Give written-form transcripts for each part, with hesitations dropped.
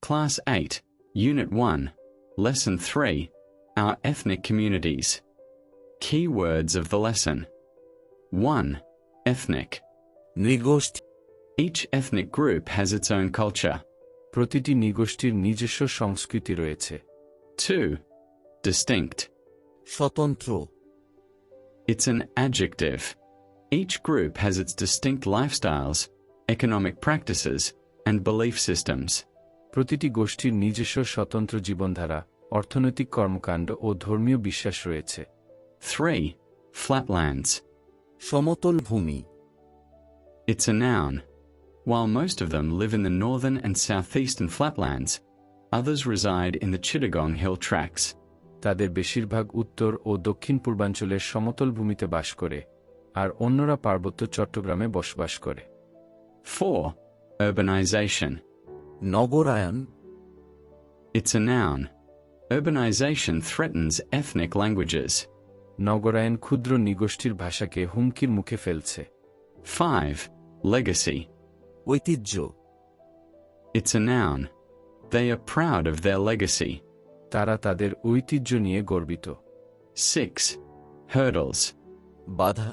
Class 8, Unit 1, Lesson 3, Our Ethnic Communities. Key words of the lesson. 1. Ethnic. নৃগোষ্ঠী Each ethnic group has its own culture. প্রতিটি নৃগোষ্ঠীর নিজস্ব সংস্কৃতি রয়েছে। 2. Distinct. স্বতন্ত্র It's an adjective. Each group has its distinct lifestyles, economic practices, and belief systems. প্রতিটি গোষ্ঠীর নিজস্ব স্বতন্ত্র জীবনধারা, অর্থনৈতিক কর্মকাণ্ড ও ধর্মীয় বিশ্বাস রয়েছে। 3. Flatlands. সমতল ভূমি It's a noun. While most of them live in the northern and southeastern flatlands, others reside in the Chittagong Hill Tracts. তাদের বেশিরভাগ উত্তর ও দক্ষিণ পূর্বাঞ্চলের সমতল ভূমিতে বাস করে, আর অন্যরা পার্বত্য চট্টগ্রামে বসবাস করে। 4. Urbanization. নগরায়ন It's a noun. Urbanization threatens ethnic languages. নগরায়ন ক্ষুদ্র নৃগোষ্ঠীর ভাষাকে হুমকির মুখে ফেলছে। 5. Legacy. ঐতিহ্য It's a noun. They are proud of their legacy. তারা তাদের ঐতিহ্য নিয়ে গর্বিত। 6. Hurdles. বাধা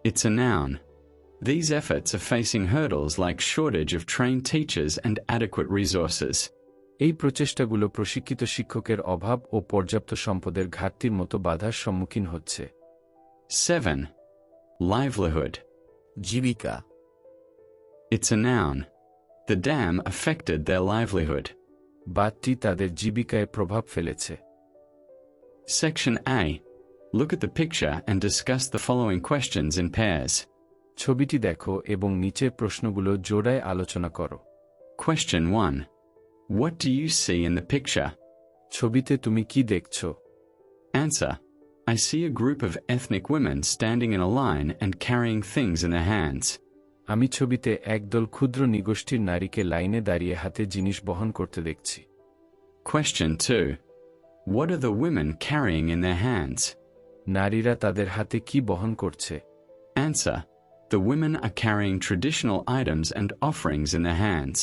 It's a noun. These efforts are facing hurdles like shortage of trained teachers and adequate resources. এই প্রচেষ্টাগুলো প্রশিক্ষিত শিক্ষকের অভাব ও পর্যাপ্ত সম্পদের ঘাটতির মতো বাধার সম্মুখীন হচ্ছে। 7. Livelihood. জীবিকা It's a noun. The dam affected their livelihood. বাঁধটি তাদের জীবিকায় প্রভাব ফেলেছে। Section A. Look at the picture and discuss the following questions in pairs. ছবিটি দেখো এবং নিচের প্রশ্নগুলো জোড়ায় আলোচনা করো। Question 1. What do you see in the picture? ছবিতে তুমি কি দেখছো? Answer. I see a group of ethnic women standing in a line and carrying things in their hands. আমি ছবিতে একদল ক্ষুদ্র নৃগোষ্ঠীর নারীকে লাইনে দাঁড়িয়ে হাতে জিনিস বহন করতে দেখছি। Question 2. What are the women carrying in their hands? নারীরা তাদের হাতে কি বহন করছে? Answer. The women are carrying traditional items and offerings in their hands.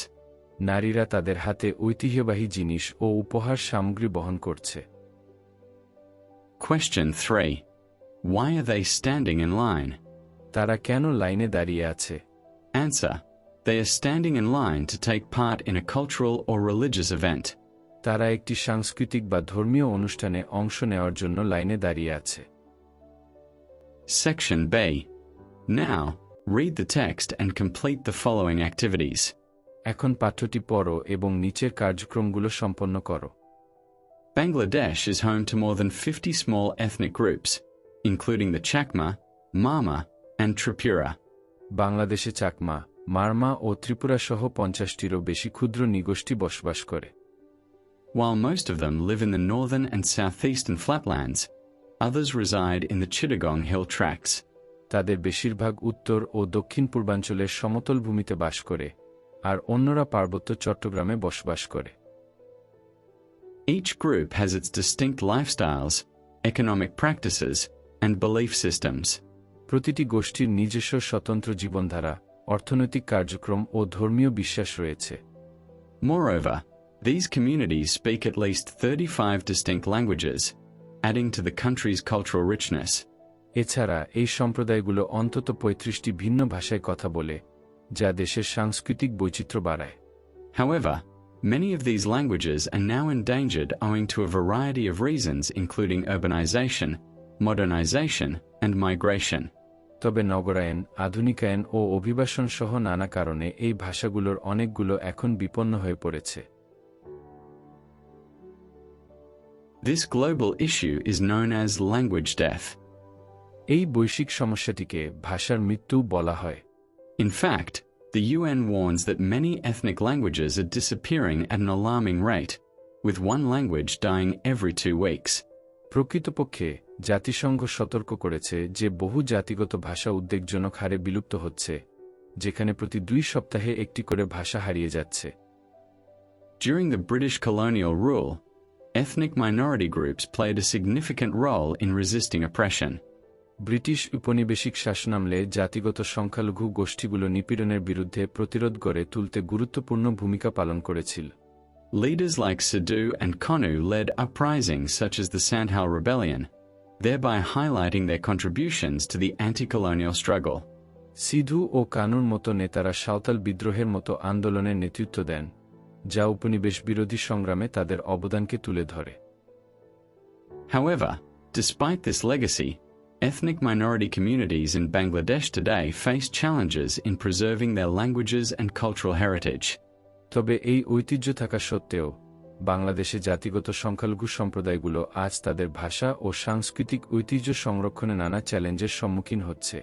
নারীরা তাদের হাতে ঐতিহ্যবাহী জিনিস ও উপহার সামগ্রী বহন করছে। Question 3. Why are they standing in line? তারা কেন লাইনে দাঁড়িয়ে আছে? Answer. They are standing in line to take part in a cultural or religious event. তারা একটি সাংস্কৃতিক বা ধর্মীয় অনুষ্ঠানে অংশ নেওয়ার জন্য লাইনে দাঁড়িয়ে আছে। Section B. Now, read the text and complete the following activities. এখন পাঠ্যটি পড়ো এবং নিচের কার্যক্রমগুলো সম্পন্ন করো। Bangladesh is home to more than 50 small ethnic groups, including the Chakma, Marma, and Tripura. বাংলাদেশে চাকমা, মারমা ও ত্রিপুরা সহ 50টিরও বেশি ক্ষুদ্র নৃগোষ্ঠী বসবাস করে। While most of them live in the northern and southeastern flatlands, others reside in the Chittagong Hill Tracts. তাদের বেশিরভাগ উত্তর ও দক্ষিণ পূর্বাঞ্চলের সমতল ভূমিতে বাস করে, আর অন্যরা পার্বত্য চট্টগ্রামে বসবাস করে। Each group has its distinct lifestyles, economic practices, and belief systems. প্রতিটি গোষ্ঠীর নিজস্ব স্বতন্ত্র জীবনধারা, অর্থনৈতিক কার্যক্রম ও ধর্মীয় বিশ্বাস রয়েছে। Moreover, these communities speak at least 35 distinct languages, adding to the country's cultural richness. এছাড়া এই সম্প্রদায়গুলো অন্তত 35টি ভিন্ন ভাষায় কথা বলে, যা দেশের সাংস্কৃতিক বৈচিত্র্য বাড়ায়। However, many of these languages are now endangered owing to a variety of reasons including urbanization, modernization, and migration. তবে নগরায়ন, আধুনিকায়ন ও অভিবাসন সহ নানা কারণে এই ভাষাগুলোর অনেকগুলো এখন বিপন্ন হয়ে পড়েছে। This global issue is known as language death. এই বৈশ্বিক সমস্যাটিকে ভাষার মৃত্যু বলা হয়। In fact, the UN warns that many ethnic languages are disappearing at an alarming rate, with one language dying every 2 weeks. প্রকৃতপক্ষে জাতিসংঘ সতর্ক করেছে যে বহু জাতিগত ভাষা উদ্বেগজনক হারে বিলুপ্ত হচ্ছে, যেখানে প্রতি 2 সপ্তাহে একটি করে ভাষা হারিয়ে যাচ্ছে। During the British colonial rule, ethnic minority groups played a significant role in resisting oppression. British উপনিবেশিক শাসনামলে জাতিগত সংখ্যালঘু গোষ্ঠীগুলো নিপীড়নের বিরুদ্ধে প্রতিরোধ গড়ে তুলতে গুরুত্বপূর্ণ ভূমিকা পালন করেছিল। Leaders like Sidhu and Konu led uprisings such as the Sandhal Rebellion, thereby highlighting their contributions to the anti-colonial struggle. Sidhu ও কানুর মতো নেতারা সাঁওতাল বিদ্রোহের মতো আন্দোলনের নেতৃত্ব দেন, যা উপনিবেশ বিরোধী সংগ্রামে তাদের অবদানকে তুলে ধরে। However, despite this legacy, ethnic minority communities in Bangladesh today face challenges in preserving their languages and cultural heritage. তবে এই ঐতিহ্য থাকা সত্ত্বেও বাংলাদেশে জাতিগত সংখ্যালঘু সম্প্রদায়গুলো আজ তাদের ভাষা ও সাংস্কৃতিক ঐতিহ্য সংরক্ষণে নানা চ্যালেঞ্জের সম্মুখীন হচ্ছে।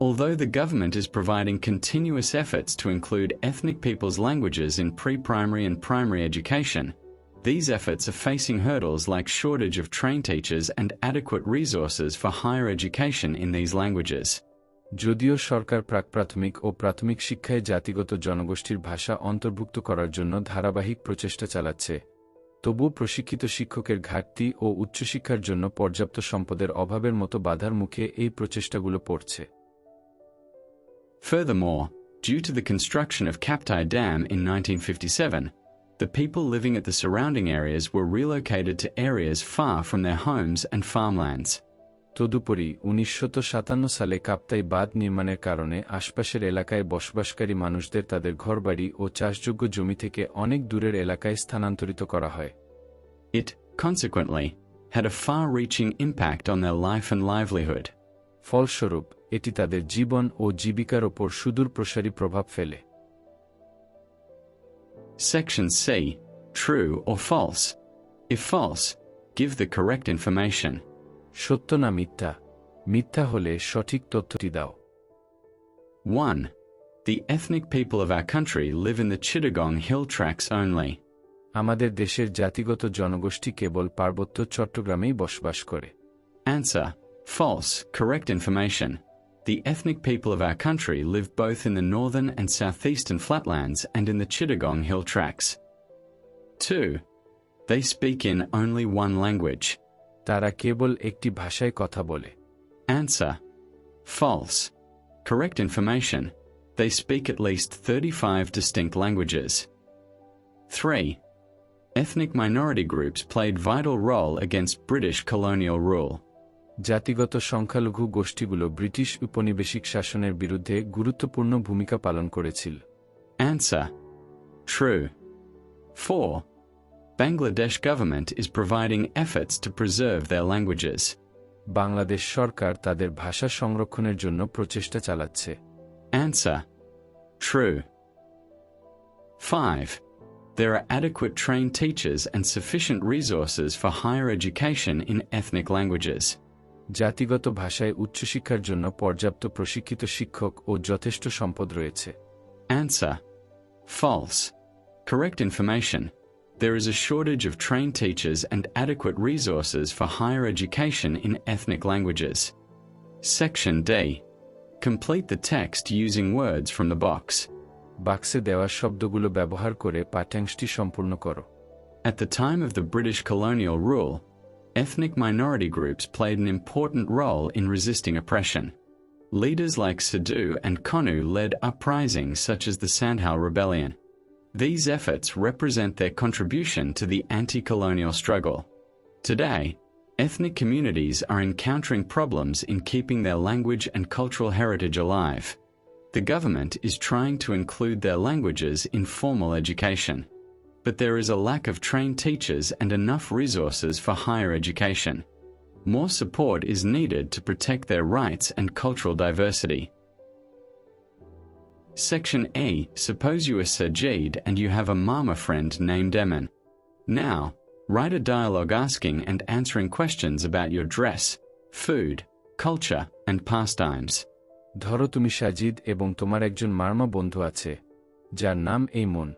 Although the government is providing continuous efforts to include ethnic people's languages in pre-primary and primary education, these efforts are facing hurdles like shortage of trained teachers and adequate resources for higher education in these languages. যদিও সরকার প্রাক-প্রাথমিক ও প্রাথমিক শিক্ষায় জাতিগত জনগোষ্ঠীর ভাষা অন্তর্ভুক্ত করার জন্য ধারাবাহিক প্রচেষ্টা চালাচ্ছে, তবুও প্রশিক্ষিত শিক্ষকের ঘাটতি ও উচ্চশিক্ষার জন্য পর্যাপ্ত সম্পদের অভাবের মতো বাধার মুখে এই প্রচেষ্টাগুলো পড়ছে। Furthermore, due to the construction of Kaptai Dam in 1957, the people living at the surrounding areas were relocated to areas far from their homes and farmlands. তদুপরি 1957 সালে কাপ্তাই বাঁধ নির্মাণের কারণে আশপাশের এলাকায় বসবাসকারী মানুষদের তাদের ঘরবাড়ি ও চাষযোগ্য জমি থেকে অনেক দূরের এলাকায় স্থানান্তরিত করা হয়। It, consequently, had a far-reaching impact on their life and livelihood. ফলস্বরূপ, এটি তাদের জীবন ও জীবিকার ওপর সুদূর প্রসারী প্রভাব ফেলে। Section C. True or false? If false, give the correct information. সত্য না মিথ্যা? মিথ্যা হলে সঠিক তথ্যটি দাও। 1. The ethnic people of our country live in the Chittagong hill tracts only. আমাদের দেশের জাতিগত জনগোষ্ঠী কেবল পার্বত্য চট্টগ্রামেই বসবাস করে। Answer. False. Correct information. The ethnic people of our country live both in the northern and southeastern flatlands and in the Chittagong hill tracts. 2. They speak in only one language. তারা কেবল একটি ভাষায় কথা বলে। Answer. False. Correct information. They speak at least 35 distinct languages. 3. Ethnic minority groups played vital role against British colonial rule. জাতিগত সংখ্যালঘু গোষ্ঠীগুলো British উপনিবেশিক শাসনের বিরুদ্ধে গুরুত্বপূর্ণ ভূমিকা পালন করেছিল। Answer. True. 4. Bangladesh government is providing efforts to preserve their languages. Bangladesh সরকার তাদের ভাষা সংরক্ষণের জন্য প্রচেষ্টা চালাচ্ছে। Answer. True. 5. There are adequate trained teachers and sufficient resources for higher education in ethnic languages. জাতিগত ভাষায় উচ্চশিক্ষার জন্য পর্যাপ্ত প্রশিক্ষিত শিক্ষক ও যথেষ্ট সম্পদ রয়েছে। Answer. False. Correct information. There is a shortage of trained teachers and adequate resources for higher education in ethnic languages. Section D. Complete the text using words from the box. বাক্সে দেওয়া শব্দগুলো ব্যবহার করে পাঠ্যাংশটি সম্পূর্ণ করো। At the time of the British colonial rule, ethnic minority groups played an important role in resisting oppression. Leaders like Sidhu and Konu led uprisings such as the Sandhal Rebellion. These efforts represent their contribution to the anti-colonial struggle. Today, ethnic communities are encountering problems in keeping their language and cultural heritage alive. The government is trying to include their languages in formal education. But there is a lack of trained teachers and enough resources for higher education. More support is needed to protect their rights and cultural diversity. Section A. Suppose you are Sajid and you have a mama friend named Emin. Now, write a dialogue asking and answering questions about your dress, food, culture, and pastimes. ধরো তুমি সাজিদ এবং তোমার একজন মারমা বন্ধু আছে, যার নাম এইমন।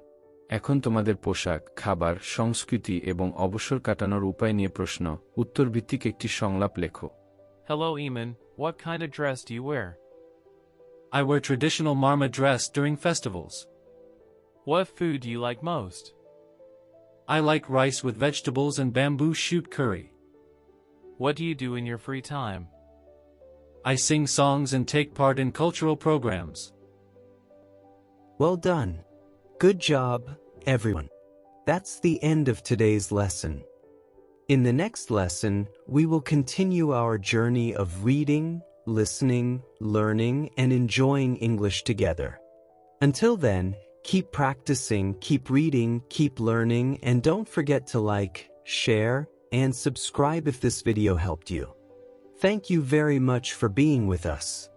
এখন তোমাদের পোশাক, খাবার, সংস্কৃতি এবং অবসর কাটানোর উপায় নিয়ে প্রশ্ন উত্তর ভিত্তিক একটি সংলাপ লেখো। Hello Eamon, what kind of dress do you wear? I wear traditional Marma dress during festivals. What food do you like most? I like rice with vegetables and bamboo shoot curry. What do you do in your free time? I sing songs and take part in cultural programs. Well done. Good job, everyone. That's the end of today's lesson. In the next lesson, we will continue our journey of reading, listening, learning, and enjoying English together. Until then, keep practicing, keep reading, keep learning, and don't forget to like, share, and subscribe if this video helped you. Thank you very much for being with us.